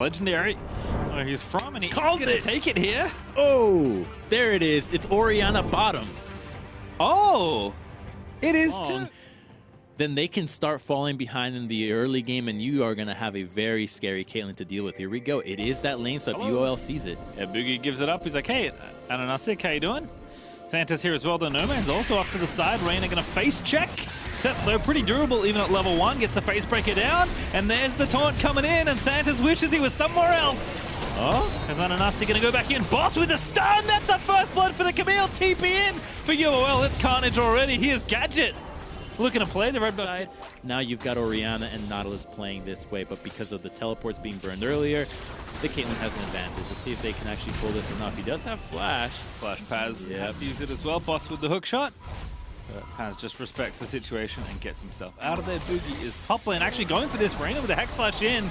Legendary, where he's from, and he's Called gonna it. take it here. Oh, there it is. It's Orianna bottom. Oh, it is too. Then they can start falling behind in the early game, and you are going to have a very scary Caitlyn to deal with. Here we go. It is that lane swap. UOL sees it. Yeah, Boogie gives it up. He's like, hey, Ananasik, how you doing? Santa's here as well. The No Man's also off to the side. Reyna gonna face check. Set though pretty durable even at level 1. Gets the face breaker down. And there's the taunt coming in. And Santa's wishes he was somewhere else. Oh, is Ananasik gonna go back in? Boss with the stun. That's a first blood for the Camille. TP in for UOL. It's carnage already. Here's Gadget looking to play the red side. Now you've got Orianna and Nautilus playing this way, but because of the teleports being burned earlier, the Caitlyn has an advantage. Let's see if they can actually pull this or not. He does have Flash. Flash Paz had to use it as well. Boss with the hook shot. Paz just respects the situation and gets himself out of there. Boogie is top lane, actually going for this. Reyna with the Hex Flash in.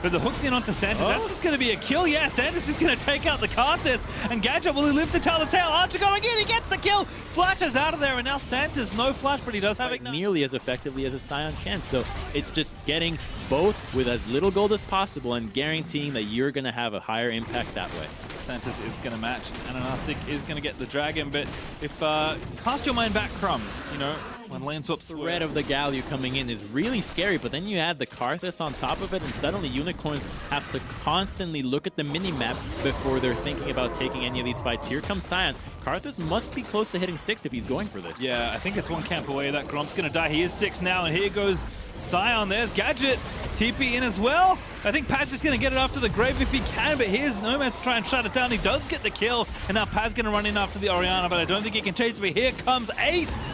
But the hook in onto Santos, that's just going to be a kill. Yeah, Santos is going to take out the Karthus. And Gadget, will he live to tell the tale? Archer going in, he gets the kill. Flash is out of there, and now Santos, no Flash, but he does have Ignite. Nearly as effectively as a Scion can. So it's just getting both with as little gold as possible and guaranteeing that you're going to have a higher impact that way. Santos is going to match. Ananasik is going to get the dragon, but if cast your mind back, Crumbs, you know, when lane swaps. The red of the Galio coming in is really scary, but then you add the Karthus on top of it, and suddenly Unicorns have to constantly look at the mini-map before they're thinking about taking any of these fights. Here comes Scion. Karthus must be close to hitting 6 if he's going for this. Yeah, I think it's one camp away. That Gromp's going to die. He is 6 now, and here goes Scion. There's Gadget. TP in as well. I think Paz is going to get it after the grave if he can, but here's Nomad to try and shut it down. He does get the kill, and now Paz going to run in after the Orianna, but I don't think he can chase it. But here comes Ace.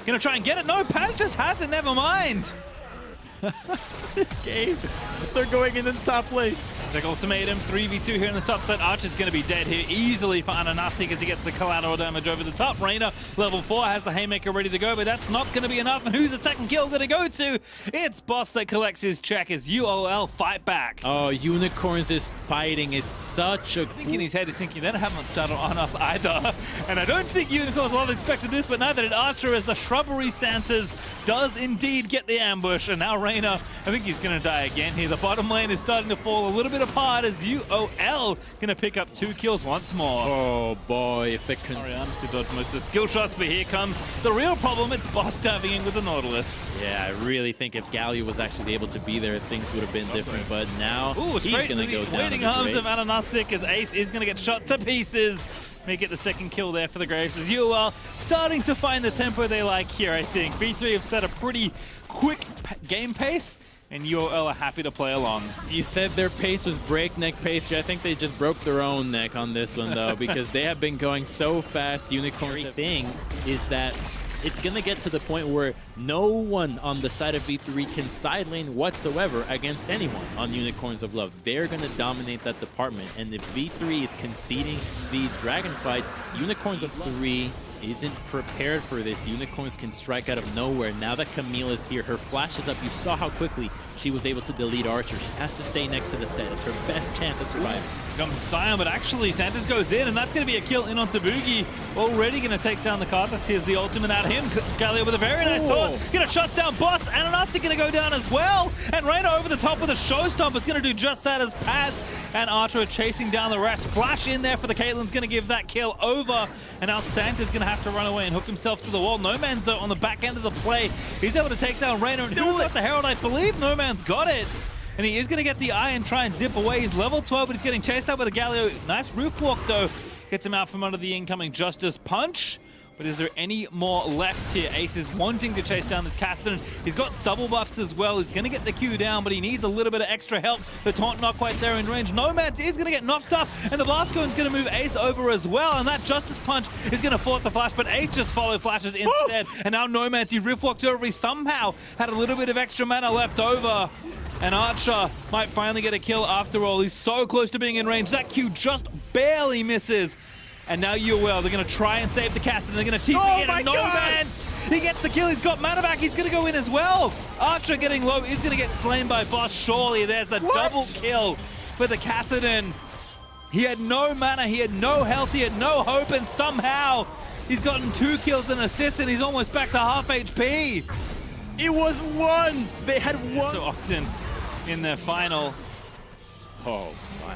Going to try and get it. No, Paz just has it. Never mind. This game, they're going into the top lane. Big ultimatum, 3v2 here in the top side. Archer's going to be dead here easily for Ananasik as he gets the collateral damage over the top. Reyna, level 4, has the Haymaker ready to go, but that's not going to be enough. And who's the second kill going to go to? It's Boss that collects his check as UOL fight back. Oh, Unicorns is fighting is such a... I think in his head he's thinking, they don't have much data on us either. And I don't think Unicorns will have expected this, but neither did Archer as the Shrubbery Santas does indeed get the ambush. And now Reyna, I think he's going to die again here. The bottom lane is starting to fall a little bit apart as UOL going to pick up 2 kills once more. Oh boy, if the Orianna to dodge most of the skill shots, but here comes the real problem. It's Boss diving in with the Nautilus. Yeah, I really think if Galio was actually able to be there, things would have been different, but now he's going to go down. Waiting arms of Ananasik as Ace is going to get shot to pieces. May get the second kill there for the Graves as UOL starting to find the tempo they like here, I think. V3 have set a pretty quick game pace, and UOL are happy to play along. You said their pace was breakneck pace here. I think they just broke their own neck on this one, though, because they have been going so fast. Unicorn's thing is that it's going to get to the point where no one on the side of V3 can side lane whatsoever against anyone on Unicorns of Love. They're going to dominate that department, and if V3 is conceding these dragon fights, Unicorns of 3 isn't prepared for this. Unicorns can strike out of nowhere. Now that Camille is here, her flash is up. You saw how quickly she was able to delete Archer. She has to stay next to the set. It's her best chance at surviving. Comes Scion, but actually Santos goes in, and that's going to be a kill in onto Boogie. Already going to take down the Karthus. Here's the ultimate out of him. Galio with a very nice thought. Going to shut down Boss. Ananasik going to go down as well. And Reyna over the top with a showstopper. It's going to do just that as Paz and Archer are chasing down the rest. Flash in there for the Caitlyn's going to give that kill over. And now Santa's going to have to run away and hook himself to the wall. No Man's though on the back end of the play. He's able to take down Reyna. And who got the Herald? I believe No Man's got it. And he is going to get the eye and try and dip away. He's level 12, but he's getting chased out by the Galio. Nice roof walk, though. Gets him out from under the incoming Justice Punch. But is there any more left here? Ace is wanting to chase down this Kassadin. He's got double buffs as well. He's going to get the Q down, but he needs a little bit of extra help. The taunt not quite there in range. Nomads is going to get knocked up, and the blast cone is going to move Ace over as well. And that Justice Punch is going to force a flash, but Ace just follow flashes instead. And now Nomads, he rift walked over. He somehow had a little bit of extra mana left over. And Archer might finally get a kill after all. He's so close to being in range. That Q just barely misses. And now UOL, they're going to try and save the Kassadin. They're going to TP in, and Nomads, he gets the kill. He's got mana back. He's going to go in as well. Archer getting low. He's going to get slain by Boss. Surely there's the double kill for the Kassadin. He had no mana. He had no health. He had no hope. And somehow he's gotten 2 kills and an assist, and he's almost back to half HP. It was 1. They had 1. So often in their final Oh, my.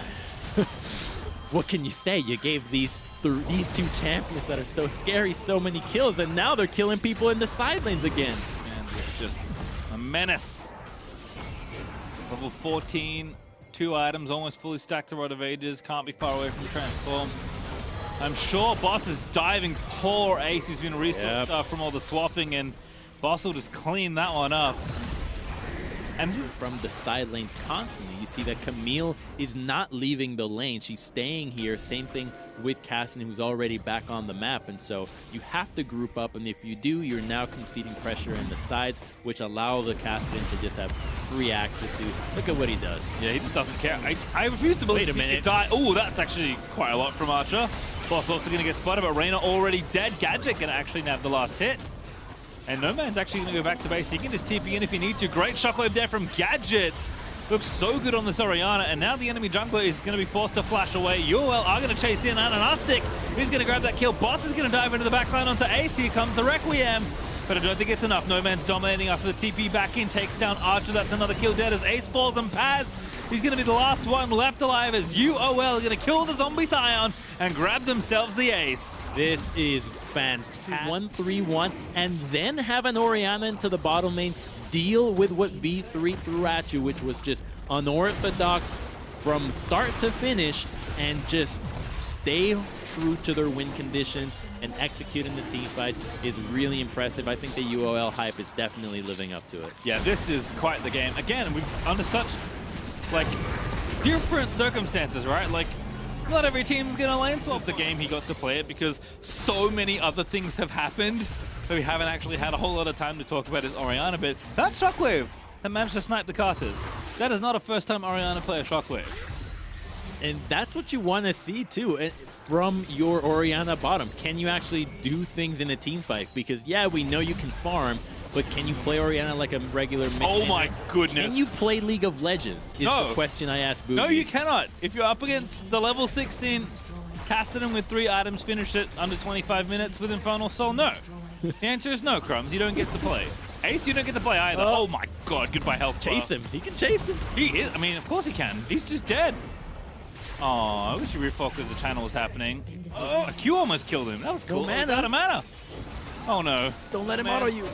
What can you say? You gave these two champions that are so scary so many kills, and now they're killing people in the side lanes again. And it's just a menace. Level 14, 2 items, almost fully stacked to Rod of Ages. Can't be far away from the transform. I'm sure Boss is diving poor Ace, who's been resourced from all the swapping, and Boss will just clean that one up. And this is from the side lanes constantly. You see that Camille is not leaving the lane. She's staying here. Same thing with Kassadin, who's already back on the map. And so you have to group up. And if you do, you're now conceding pressure in the sides, which allow the Kassadin to just have free access to. Look at what he does. Yeah, he just doesn't care. I refuse to believe he could die. Oh, that's actually quite a lot from Archer. Boss also going to get spotted, but Reyna already dead. Gadget going to actually nab the last hit. And No Man's actually going to go back to base. He can just TP in if he needs to. Great shockwave there from Gadget. Looks so good on this Orianna. And now the enemy jungler is going to be forced to flash away. UOL are going to chase in. Ananastic is going to grab that kill. Boss is going to dive into the backline onto Ace. Here comes the Requiem. But I don't think it's enough. No Man's dominating after the TP back in. Takes down Archer. That's another kill dead as Ace falls, and Paz, he's going to be the last one left alive as UOL are going to kill the zombie Scion and grab themselves the ace. This is fantastic. 1-3-1, and then have an Orianna into the bottom lane deal with what V3 threw at you, which was just unorthodox from start to finish, and just stay true to their win conditions and executing the team fight is really impressive. I think the UOL hype is definitely living up to it. Yeah, this is quite the game. Again, we're under such, like, different circumstances, right? Like, not every team's gonna lane swap. This is the game he got to play it because so many other things have happened that we haven't actually had a whole lot of time to talk about his Orianna bit. That shockwave that managed to snipe the Carters, that is not a first time Orianna play a shockwave. And that's what you want to see too from your Orianna bottom. Can you actually do things in a team fight? Because yeah, we know you can farm, but can you play Orianna like a regular mid? Oh my goodness. Can you play League of Legends? Is the question I asked Boogie. No, you cannot. If you're up against the level 16 Kassadin with 3 items, finish it under 25 minutes with Infernal Soul, no. The answer is no, Crumbs. You don't get to play. Ace, you don't get to play either. Oh my god, goodbye health. Chase him. He can chase him. He is. I mean, of course he can. He's just dead. Oh, I wish you refocused the channel was happening. Oh, a Q almost killed him. That was cool. Mana. He's out of mana. Oh no. Don't let him auto you.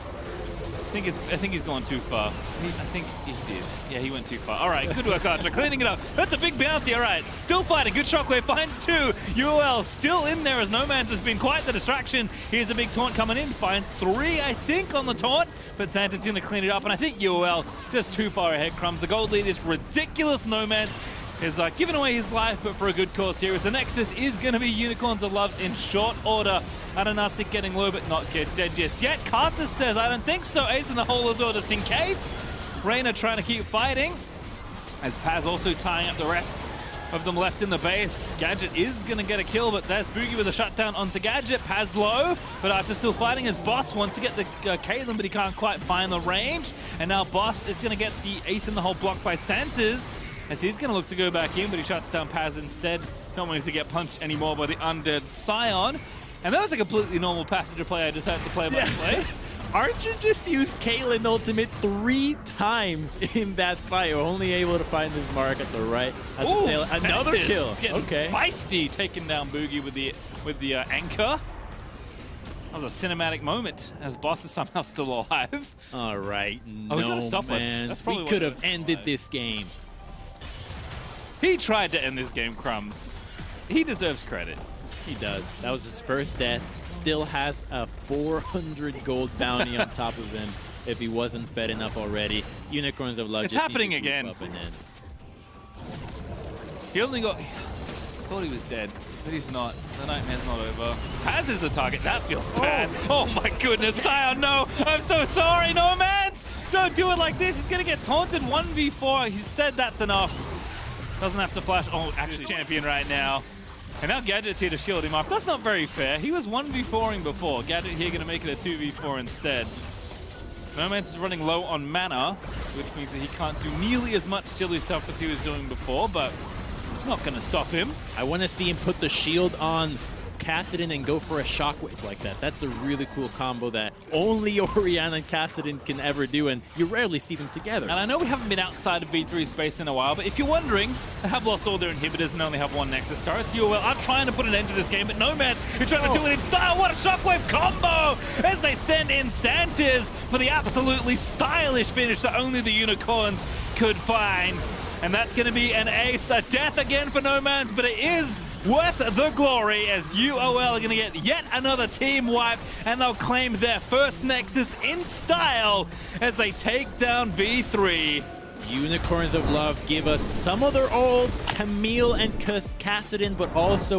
I think he's gone too far. I think he did. Yeah, he went too far. All right, good work, Archer. Cleaning it up. That's a big bounty. All right, still fighting. Good shockwave. Finds 2. UOL still in there as No Man's has been quite the distraction. Here's a big taunt coming in. Finds 3, I think, on the taunt. But Santa's going to clean it up. And I think UOL just too far ahead, Crumbs. The gold lead is ridiculous. No Man's is giving away his life, but for a good cause here. As the Nexus is going to be Unicorns of Loves in short order. Ananastic getting low, but not get dead just yet. Carter says, I don't think so. Ace in the hole as well, just in case. Reyna trying to keep fighting. As Paz also tying up the rest of them left in the base. Gadget is going to get a kill, but there's Boogie with a shutdown onto Gadget. Paz low, but Archer still fighting as Boss wants to get the Caitlyn, but he can't quite find the range. And now Boss is going to get the Ace in the hole blocked by Santas, as he's going to look to go back in, but he shuts down Paz instead. Not wanting to get punched anymore by the undead Scion. And that was a completely normal passenger play I just had to play by play. Archer just used Caitlyn ultimate 3 times in that fight. Only able to find his mark at the right. Ooh, another kill. Okay. Feisty, taking down Boogie with the anchor. That was a cinematic moment as Boss is somehow still alive. All right, man. We could have ended this game. He tried to end this game, Crumbs. He deserves credit. He does. That was his first death. Still has a 400 gold bounty on top of him if he wasn't fed enough already. Unicorns of Love. It's happening again. He only got... I thought he was dead, but he's not. The nightmare's not over. Paz is the target. That feels bad. Oh my goodness. Scion, no. I'm so sorry. No Man's. Don't do it like this. He's going to get taunted 1v4. He said that's enough. Doesn't have to flash. Oh, actually champion right now. And now Gadget's here to shield him up. That's not very fair. He was 1v4ing before. Gadget here going to make it a 2v4 instead. No Man's is running low on mana, which means that he can't do nearly as much silly stuff as he was doing before, but not going to stop him. I want to see him put the shield on Kassadin and go for a shockwave like that. That's a really cool combo that only Orianna and Kassadin can ever do, and you rarely see them together. And I know we haven't been outside of V3 space in a while, but if you're wondering, they have lost all their inhibitors and only have one Nexus turret. UOL are trying to put an end to this game, but Nomads are trying to do it in style. What a shockwave combo as they send in Santas for the absolutely stylish finish that only the Unicorns could find. And that's going to be an ace, a death again for Nomads, but it is worth the glory as UOL are going to get yet another team wipe, and they'll claim their first Nexus in style as they take down V3. Unicorns of Love give us some of their old Camille and Kassadin, but also